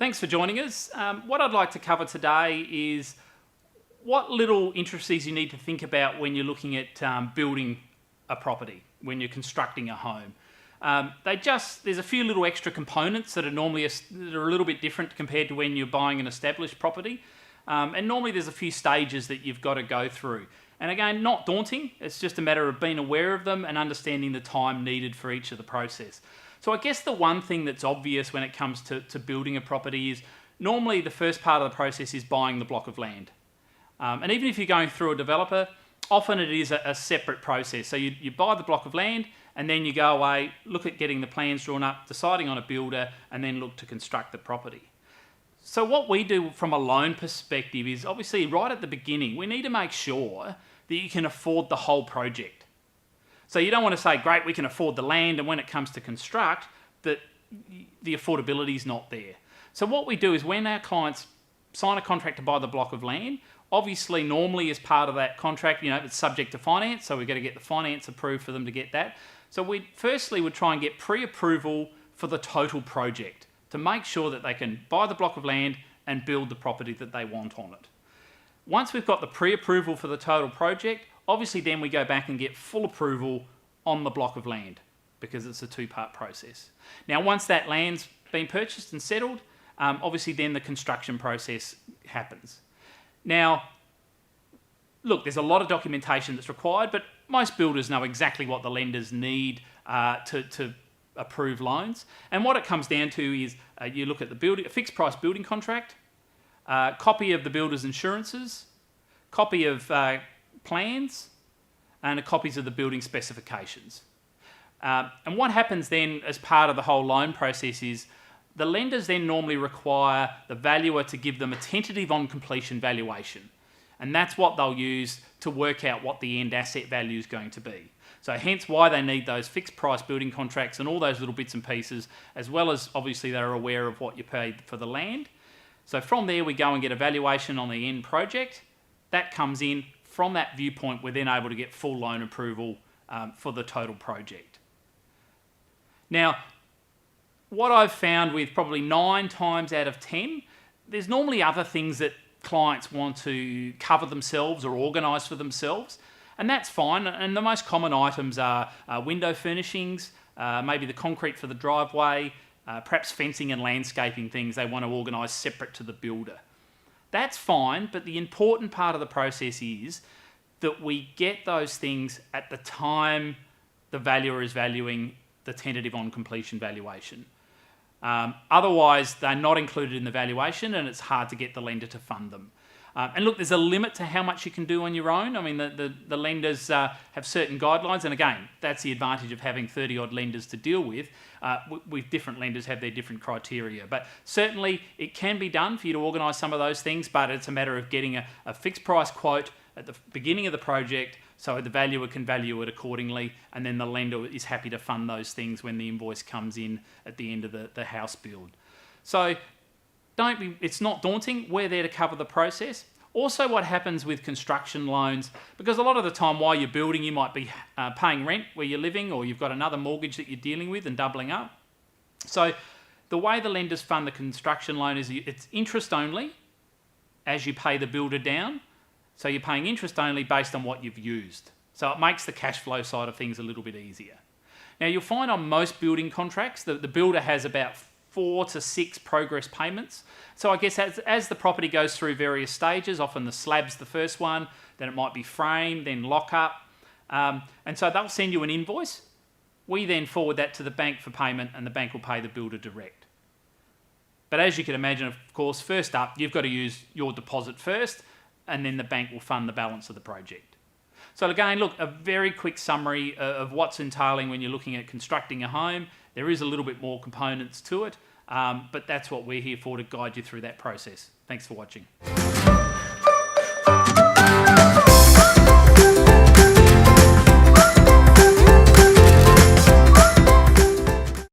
Thanks for joining us. What I'd like to cover today is what little intricacies you need to think about when you're looking at building a property, when you're constructing a home. There's a few little extra components that are normally that are a little bit different compared to when you're buying an established property. And normally there's a few stages that you've got to go through. And again, not daunting. It's just a matter of being aware of them and understanding the time needed for each of the process. So I guess the one thing that's obvious when it comes to building a property is normally the first part of the process is buying the block of land. And even if you're going through a developer, often it is a separate process. So you buy the block of land and then you go away, look at getting the plans drawn up, deciding on a builder, and then look to construct the property. So what we do from a loan perspective is obviously right at the beginning, we need to make sure that you can afford the whole project. So you don't want to say, great, we can afford the land, and when it comes to construct, that the affordability is not there. So what we do is when our clients sign a contract to buy the block of land, obviously normally as part of that contract, it's subject to finance, so we've got to get the finance approved for them to get that. So we firstly would try and get pre-approval for the total project to make sure that they can buy the block of land and build the property that they want on it. Once we've got the pre-approval for the total project, obviously then we go back and get full approval on the block of land because it's a two-part process. Now, once that land's been purchased and settled, obviously then the construction process happens. Now, look, there's a lot of documentation that's required, but most builders know exactly what the lenders need to approve loans. And what it comes down to is you look at a fixed price building contract, copy of the builder's insurances, copy of plans, and copies of the building specifications. And what happens then as part of the whole loan process is the lenders then normally require the valuer to give them a tentative on completion valuation. And that's what they'll use to work out what the end asset value is going to be. So hence why they need those fixed price building contracts and all those little bits and pieces, as well as obviously they're aware of what you paid for the land. So from there we go and get a valuation on the end project. That comes in. From that viewpoint, we're then able to get full loan approval for the total project. Now, what I've found with probably 9 times out of 10, there's normally other things that clients want to cover themselves or organise for themselves, and that's fine. And the most common items are window furnishings, maybe the concrete for the driveway, perhaps fencing and landscaping things they want to organise separate to the builder. That's fine, but the important part of the process is that we get those things at the time the valuer is valuing the tentative on completion valuation. Otherwise, they're not included in the valuation and it's hard to get the lender to fund them. And look, there's a limit to how much you can do on your own. I mean, the lenders have certain guidelines, and again, that's the advantage of having 30-odd lenders to deal with. With different lenders have their different criteria. But certainly, it can be done for you to organise some of those things, but it's a matter of getting a fixed price quote at the beginning of the project so the valuer can value it accordingly, and then the lender is happy to fund those things when the invoice comes in at the end of the house build. So it's not daunting. We're there to cover the process. Also, what happens with construction loans, because a lot of the time while you're building, you might be paying rent where you're living, or you've got another mortgage that you're dealing with and doubling up. So the way the lenders fund the construction loan is it's interest only as you pay the builder down. So you're paying interest only based on what you've used. So it makes the cash flow side of things a little bit easier. Now, you'll find on most building contracts that the builder has about 4 to 6 progress payments. So I guess as the property goes through various stages, often the slab's the first one, then it might be frame, then lock up. And so they'll send you an invoice. We then forward that to the bank for payment, and the bank will pay the builder direct. But as you can imagine, of course, first up, you've got to use your deposit first, and then the bank will fund the balance of the project. So again, look, a very quick summary of what's entailing when you're looking at constructing a home. There is a little bit more components to it, but that's what we're here for, to guide you through that process. Thanks for watching.